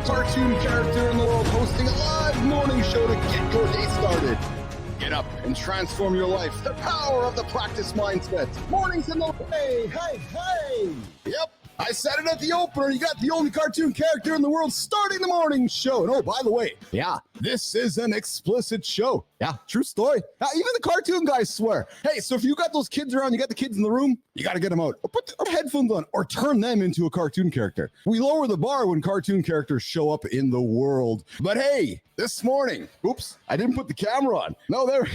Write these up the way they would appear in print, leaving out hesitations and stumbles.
cartoon character in the world, hosting a live morning show to get your day started. Get up and transform your life. The power of the practice mindset. Mornings in the... Hey. Yep. I said it at the opener. You got the only cartoon character in the world starting the morning show. And oh, by the way, yeah, this is an explicit show. Yeah, true story. Even the cartoon guys swear. Hey, so if you got those kids around, you got the kids in the room, you got to get them out. Or put the headphones on or turn them into a cartoon character. We lower the bar when cartoon characters show up in the world. But hey, this morning, oops, I didn't put the camera on. No, there...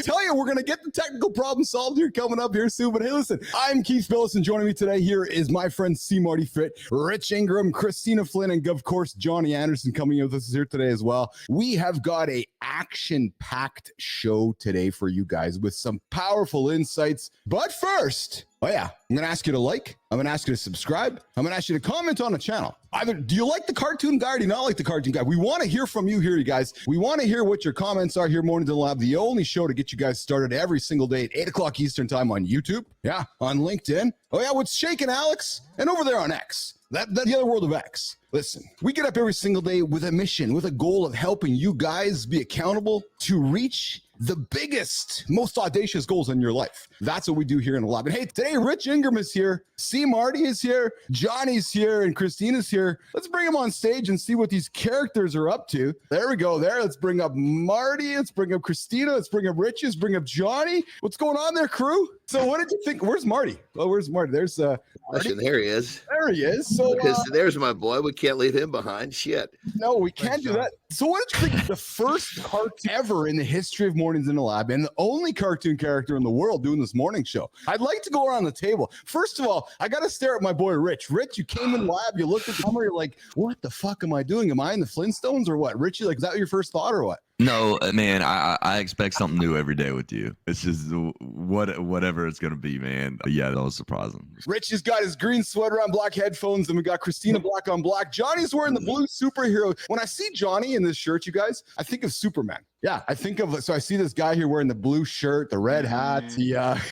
Tell you, we're going to get the technical problem solved here coming up here soon. But hey, listen, I'm Keith Phillips, and joining me today here is my friend Marty Fitz, Rich Ingram, Kristina Flynn, and of course, Jonny Anderson coming in with us here today as well. We have got a action-packed show today for you guys with some powerful insights. But first... oh yeah, I'm going to ask you to like, I'm going to ask you to subscribe, I'm going to ask you to comment on the channel. Either do you like the cartoon guy or do you not like the cartoon guy? We want to hear from you here, you guys. We want to hear what your comments are here, Mornings in the Lab, the only show to get you guys started every single day at 8 o'clock Eastern time on YouTube. Yeah, on LinkedIn. Oh yeah, what's shaking, Alex? And over there on X. That's the other world of X. Listen, we get up every single day with a mission, with a goal of helping you guys be accountable to reach the biggest, most audacious goals in your life. That's what we do here in the lab. And hey, today, Rich Ingram is here. Marty is here. Jonny's here. And Kristina's here. Let's bring them on stage and see what these characters are up to. There we go. Let's bring up Marty. Let's bring up Kristina. Let's bring up Rich. Let's bring up Jonny. What's going on there, crew? So what did you think? Where's Marty? Oh, where's Marty? There's Marty. There he is. There he is. So there's my boy. We can't leave him behind. Shit. No, we can't do that. So what did you think? The first cartoon ever in the history of Mornings in the Lab, and the only cartoon character in the world doing this morning show. I'd like to go around the table. First of all, I got to stare at my boy Rich. Rich, you came in the lab, you looked at the camera, you're like, what the fuck am I doing? Am I in the Flintstones or what? Richie, like, is that your first thought or what? No, man, I expect something new every day with you. It's just whatever it's going to be, man. Yeah, that was surprising. Rich has got his green sweater on, black headphones, and we got Kristina black on black. Jonny's wearing the blue superhero. When I see Jonny in this shirt, you guys, I think of Superman. Yeah, I think of, so I see this guy here wearing the blue shirt, the red hat.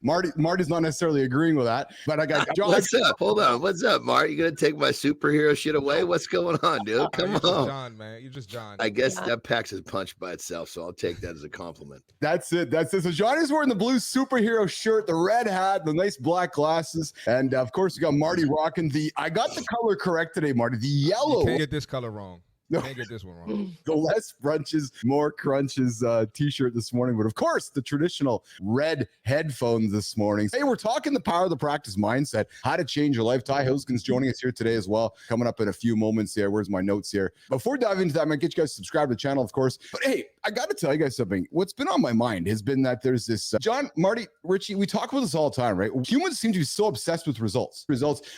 Marty's not necessarily agreeing with that, but I got Jonny. What's up? Hold on. What's up, Marty? You gonna take my superhero shit away? What's going on, dude? Come on. John, man. You're just John. I guess that packs his punch by itself, so I'll take that as a compliment. That's it. So Jonny's wearing the blue superhero shirt, the red hat, the nice black glasses, and of course we got Marty rocking I got the color correct today, Marty. The yellow. You can't get this color wrong. No. Can't get this one wrong. The less brunches, more crunches t-shirt this morning. But of course, the traditional red headphones this morning. Hey, we're talking the power of the practice mindset, how to change your life. Ty Hoskins joining us here today as well. Coming up in a few moments here. Where's my notes here? Before we dive into that, I'm going to get you guys to subscribe to the channel, of course. But hey, I got to tell you guys something. What's been on my mind has been that there's this, John, Marty, Richie, we talk about this all the time, right? Humans seem to be so obsessed with results,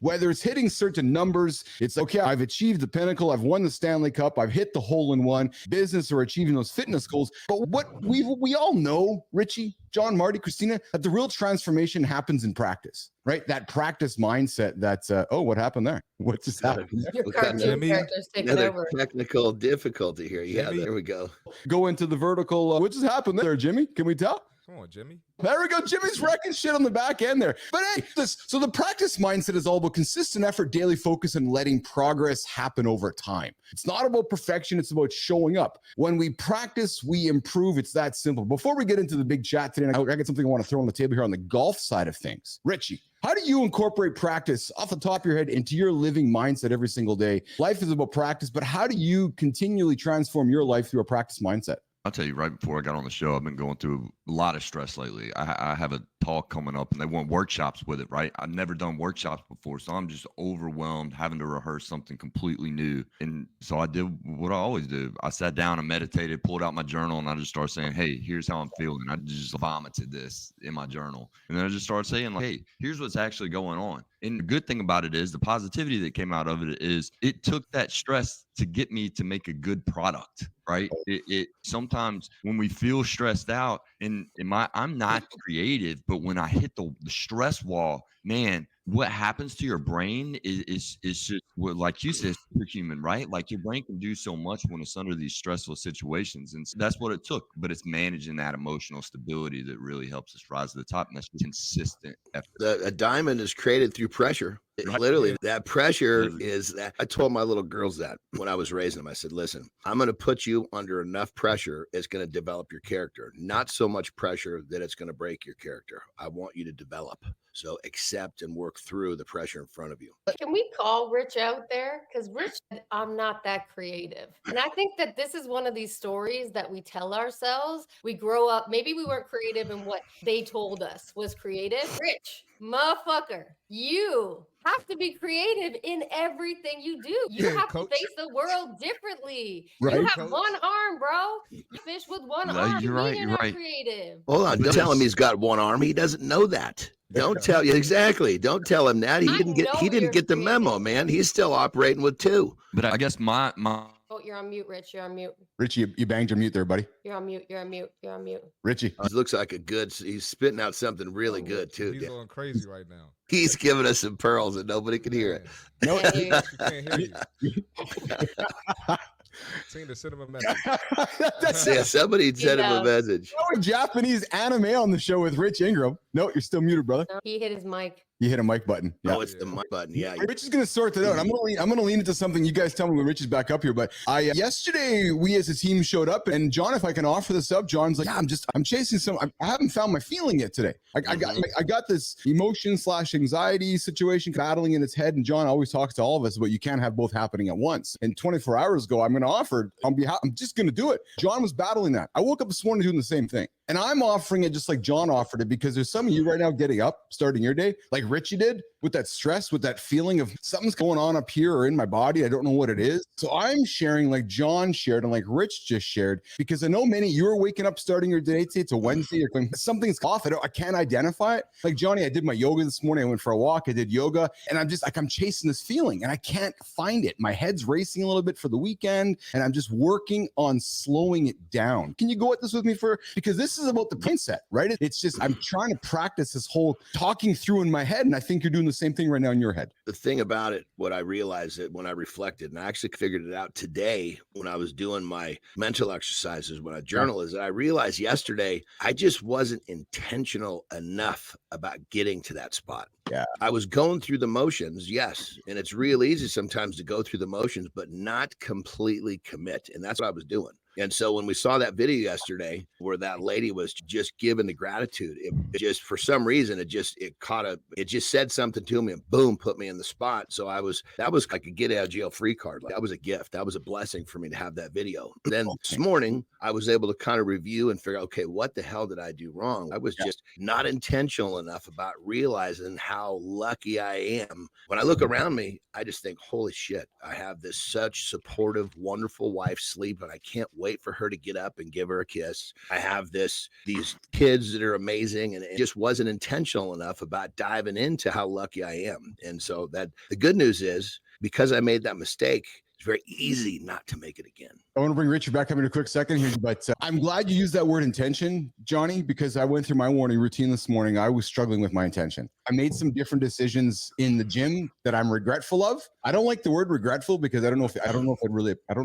whether it's hitting certain numbers. It's okay, I've achieved the pinnacle. I've won the Stanley Cup. I've hit the hole-in-one business or achieving those fitness goals. But what we all know, Richie, John, Marty, Kristina, that the real transformation happens in practice, right? That practice mindset that's, oh, what happened there? What just happened? Your cartoon character's taking over. Technical difficulty here. Yeah, there we go. Go into the vertical. What just happened there, Jimmy? Can we tell? Come on, Jimmy. There we go. Jimmy's wrecking shit on the back end there. But hey, so the practice mindset is all about consistent effort, daily focus, and letting progress happen over time. It's not about perfection. It's about showing up. When we practice, we improve. It's that simple. Before we get into the big chat today, I got something I want to throw on the table here on the golf side of things. Richie, how do you incorporate practice off the top of your head into your living mindset every single day? Life is about practice, but how do you continually transform your life through a practice mindset? I'll tell you, right before I got on the show, I've been going through a lot of stress lately. I have a talk coming up and they want workshops with it, right? I've never done workshops before, so I'm just overwhelmed having to rehearse something completely new. And so I did what I always do. I sat down and meditated, pulled out my journal, and I just started saying, hey, here's how I'm feeling. I just vomited this in my journal. And then I just started saying, like, hey, here's what's actually going on. And the good thing about it is the positivity that came out of it is it took that stress to get me to make a good product, right? It sometimes when we feel stressed out, and I'm not creative, but when I hit the stress wall, man, what happens to your brain is just well, like you said, superhuman, right? Like your brain can do so much when it's under these stressful situations. And that's what it took. But it's managing that emotional stability that really helps us rise to the top. And that's consistent effort. A diamond is created through pressure. Right. Literally, that pressure Literally. is that. I told my little girls that when I was raising them, I said, listen, I'm going to put you under enough pressure. It's going to develop your character, not so much pressure that it's going to break your character. I want you to develop. So accept and work through the pressure in front of you. Can we call Rich out there? Because Rich said, I'm not that creative. And I think that this is one of these stories that we tell ourselves. We grow up, maybe we weren't creative in what they told us was creative. Rich, motherfucker, you have to be creative in everything you do. You Yeah, have coach. to face the world differently. Right, you have coach. one arm, bro. You fish with one No, arm. you're right, You're you're not right. creative. Hold on. Don't tell him he's got one arm. He doesn't know that. Don't tell you exactly. Don't tell him that. He I didn't get know you're the memo, creative. man. He's still operating with two. But I guess my Oh, you're on mute, Rich. You're on mute. Richie, you banged your mute there, buddy. You're on mute. You're on mute. You're on mute. Richie. He looks like he's spitting out something really good too. He's going crazy right now. He's giving us some pearls and nobody can hear it. No, Yeah, you- You can't hear you. Seen the cinema message. that's Yeah, somebody sent him a message. no Japanese anime on the show with Rich Ingram. No, you're still muted, brother. No, he hit his mic. You hit a mic button. Yeah. Oh, it's the mic button. Yeah. Rich is gonna sort that out. I'm gonna lean into something. You guys tell me when Rich is back up here. But yesterday we as a team showed up, and John, if I can offer this up, John's like, yeah, I'm chasing some. I haven't found my feeling yet today. I got this emotion/anxiety situation battling in its head, and John always talks to all of us, but you can't have both happening at once. And 24 hours ago, I'm gonna offer on behalf. I'm just gonna do it. John was battling that. I woke up this morning doing the same thing. And I'm offering it just like John offered it, because there's some of you right now getting up, starting your day, like Richie did, with that stress, with that feeling of something's going on up here or in my body. I don't know what it is. So I'm sharing like John shared and like Rich just shared, because I know many of you are waking up, starting your day. It's a Wednesday. You're going, something's off. I can't identify it. Like Johnny, I did my yoga this morning. I went for a walk. I did yoga, and I'm just like, I'm chasing this feeling and I can't find it. My head's racing a little bit for the weekend, and I'm just working on slowing it down. Can you go at this with me because this is about the mindset, right? It's just, I'm trying to practice this whole talking through in my head. And I think you're doing the same thing right now in your head. The thing about it, what I realized that when I reflected, and I actually figured it out today when I was doing my mental exercises, when I journal, is that I realized yesterday, I just wasn't intentional enough about getting to that spot. Yeah. I was going through the motions, yes. And it's real easy sometimes to go through the motions, but not completely commit. And that's what I was doing. And so when we saw that video yesterday where that lady was just giving the gratitude, it just, for some reason, it just said something to me and boom, put me in the spot. So that was like a get out of jail free card. Like, that was a gift. That was a blessing for me to have that video. Then this morning I was able to kind of review and figure out, okay, what the hell did I do wrong? I was just not intentional enough about realizing how lucky I am. When I look around me, I just think, holy shit, I have this such supportive, wonderful wife sleep, and I can't wait for her to get up and give her a kiss. I have these kids that are amazing, and it just wasn't intentional enough about diving into how lucky I am. And so that the good news is, because I made that mistake, it's very easy not to make it again. I want to bring Richard back up in a quick second here, but I'm glad you used that word intention, Johnny, because I went through my morning routine this morning. I was struggling with my intention. I made some different decisions in the gym that I'm regretful of. I don't like the word regretful because I don't know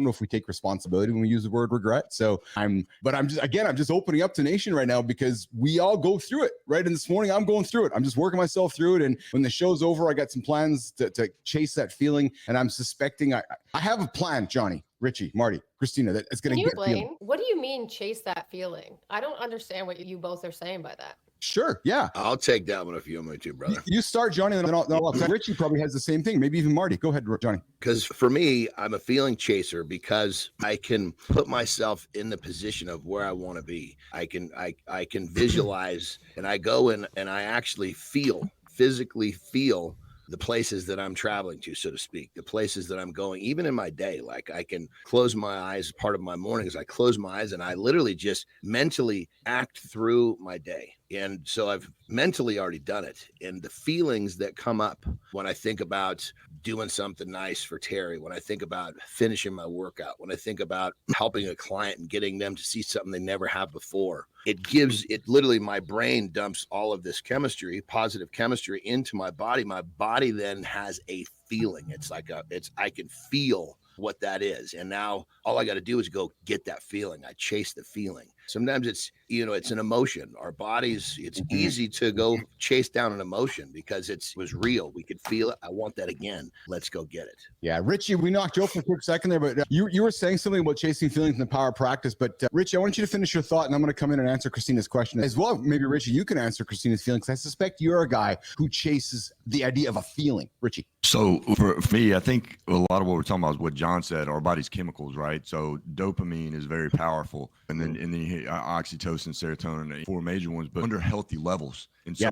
if we take responsibility when we use the word regret. So I'm just opening up to Nation right now, because we all go through it, right? And this morning I'm going through it. I'm just working myself through it. And when the show's over, I got some plans to chase that feeling. And I'm suspecting I have a plan, Johnny, Richie, Marty, Kristina, that it's going to Can you get explain? What do you mean chase that feeling? I don't understand what you both are saying by that. Sure. Yeah. I'll take that one if you want me to, brother. You start, Johnny, and then I'll Richie probably has the same thing. Maybe even Marty. Go ahead, Johnny. Because for me, I'm a feeling chaser because I can put myself in the position of where I want to be. I can visualize, and I go in and I actually physically feel the places that I'm traveling to, so to speak, the places that I'm going, even in my day. Like, I can close my eyes. Part of my morning is I close my eyes and I literally just mentally act through my day. And so I've mentally already done it. And the feelings that come up when I think about doing something nice for Terry, when I think about finishing my workout, when I think about helping a client and getting them to see something they never have before, it gives it literally, my brain dumps all of this chemistry, positive chemistry, into my body. My body then has a feeling. I can feel what that is. And now all I got to do is go get that feeling. I chase the feeling. Sometimes it's an emotion. Our bodies, it's easy to go chase down an emotion because it was real. We could feel it. I want that again. Let's go get it. Yeah, Richie, we knocked you off for a quick second there, but you were saying something about chasing feelings and the power of practice. But Richie, I want you to finish your thought, and I'm going to come in and answer Kristina's question as well. Maybe Richie, you can answer Kristina's feelings. I suspect you're a guy who chases the idea of a feeling. Richie. So for me, I think a lot of what we're talking about is what John said, our body's chemicals, right? So dopamine is very powerful. And then you hit oxytocin, serotonin, 4 major ones, but under healthy levels. And so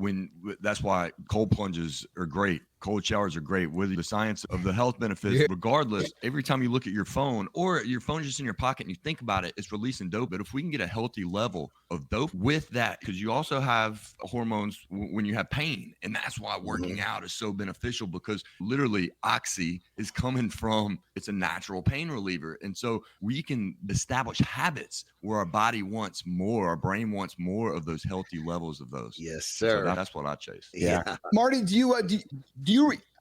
that's why cold plunges are great. Cold showers are great. With the science of the health benefits, regardless, every time you look at your phone or your phone is just in your pocket and you think about it, it's releasing dope. But if we can get a healthy level of dope with that, because you also have hormones when you have pain. And that's why working out is so beneficial, because literally oxy is coming from, it's a natural pain reliever. And so we can establish habits where our body wants more, our brain wants more of those healthy levels of those. Yes, sir. So that's what I chase. Yeah. Marty, do you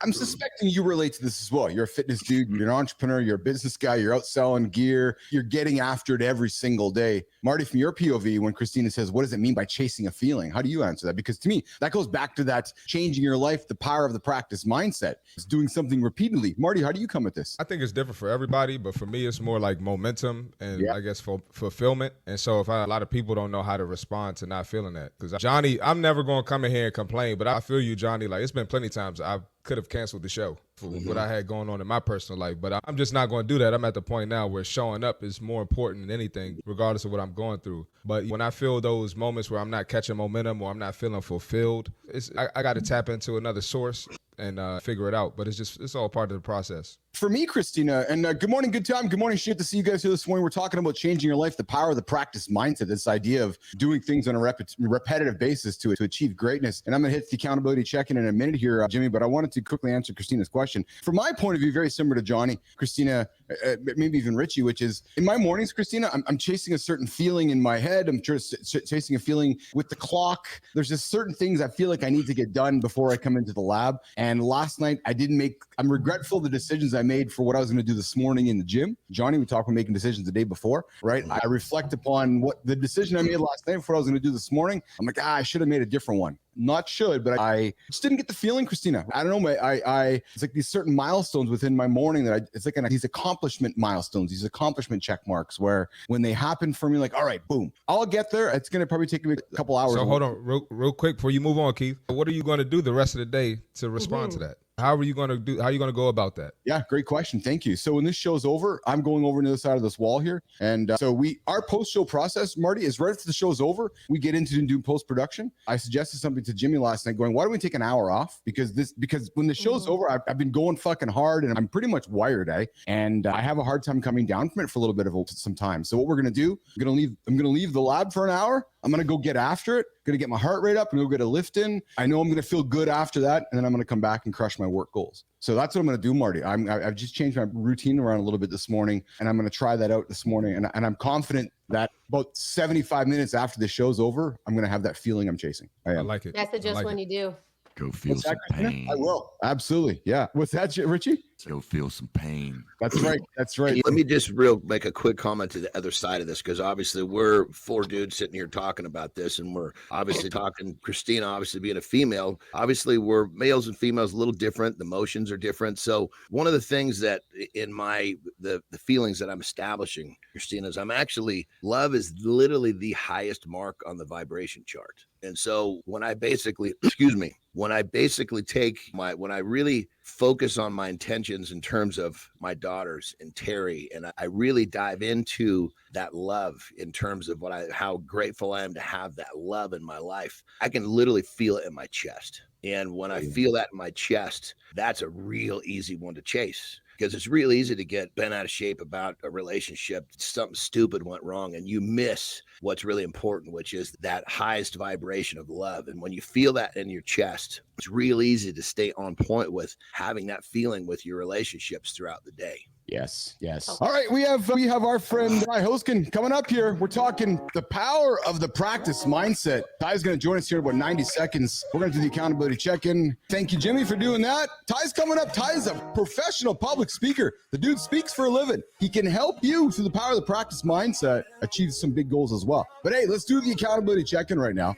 I'm suspecting you relate to this as well. You're a fitness dude, you're an entrepreneur, you're a business guy, you're out selling gear, you're getting after it every single day. Marty, from your POV, when Kristina says, what does it mean by chasing a feeling? How do you answer that? Because to me, that goes back to that changing your life, the power of the practice mindset. It's doing something repeatedly. Marty, how do you come at this? I think it's different for everybody, but for me, it's more like momentum and I guess fulfillment. And so if a lot of people don't know how to respond to not feeling that, because Johnny, I'm never going to come in here and complain, but I feel you, Johnny. Like, it's been plenty of times I could have canceled the show for what I had going on in my personal life, but I'm just not going to do that. I'm at the point now where showing up is more important than anything, regardless of what I'm going through. But when I feel those moments where I'm not catching momentum or I'm not feeling fulfilled, I got to tap into another source and figure it out. But it's all part of the process. For me, Kristina, and good morning, good time. Good morning. Shit to see you guys here this morning. We're talking about changing your life, the power of the practice mindset, this idea of doing things on a repetitive basis to achieve greatness. And I'm going to hit the accountability check-in in a minute here, Jimmy, but I wanted to quickly answer Kristina's question. From my point of view, very similar to Johnny, Kristina, maybe even Richie, which is in my mornings, Kristina, I'm chasing a certain feeling in my head. I'm chasing a feeling with the clock. There's just certain things I feel like I need to get done before I come into the lab. And last night I'm regretful of the decisions I made for what I was going to do this morning in the gym. Johnny, we talked about making decisions the day before, right? I reflect upon what the decision I made last night for what I was going to do this morning. I'm like, I should have made a different one. Not should, but I just didn't get the feeling, Kristina. I don't know. It's like these certain milestones within my morning it's like these accomplishment milestones, these accomplishment check marks where when they happen for me, like, all right, boom, I'll get there. It's going to probably take me a couple hours. So hold on real quick before you move on, Keith. What are you going to do the rest of the day to respond to that? How are you going to go about that? Yeah, great question. Thank you. So when this show's over, I'm going over to the other side of this wall here. And our post-show process, Marty, is right after the show's over, we get into doing post-production. I suggested something to Jimmy last night going, why don't we take an hour off? Because when the show's over, I've been going fucking hard and I'm pretty much wired, and I have a hard time coming down from it for a little bit of some time. So what we're going to do, I'm going to leave the lab for an hour. I'm going to go get after it. Going to get my heart rate up and go get a lift in. I know I'm going to feel good after that. And then I'm going to come back and crush my work goals. So that's what I'm going to do, Marty. I've just changed my routine around a little bit this morning, and I'm going to try that out this morning. And I'm confident that about 75 minutes after the show's over, I'm going to have that feeling I'm chasing. I like it. That's just when you do. Go feel some pain. I will. Absolutely. Yeah. What's that, Richie? Go feel some pain. That's right. That's right. Let me just make a quick comment to the other side of this, because obviously we're 4 dudes sitting here talking about this, and we're obviously talking, Kristina obviously being a female. Obviously we're males and females a little different. The emotions are different. So one of the things that in the feelings that I'm establishing, Kristina, is love is literally the highest mark on the vibration chart. And so when I basically really focus on my intentions in terms of my daughters and Terry, and I really dive into that love in terms of how grateful I am to have that love in my life, I can literally feel it in my chest. And when I feel that in my chest, that's a real easy one to chase. Because it's real easy to get bent out of shape about a relationship. Something stupid went wrong and you miss what's really important, which is that highest vibration of love. And when you feel that in your chest, it's real easy to stay on point with having that feeling with your relationships throughout the day. Yes. Okay. All right, we have our friend Ty Hoskin coming up here. We're talking the power of the practice mindset. Ty's going to join us here in about 90 seconds. We're going to do the accountability check-in. Thank you, Jimmy, for doing that. Ty's coming up. Ty's a professional public speaker. The dude speaks for a living. He can help you through the power of the practice mindset achieve some big goals as well. But hey, let's do the accountability check-in right now.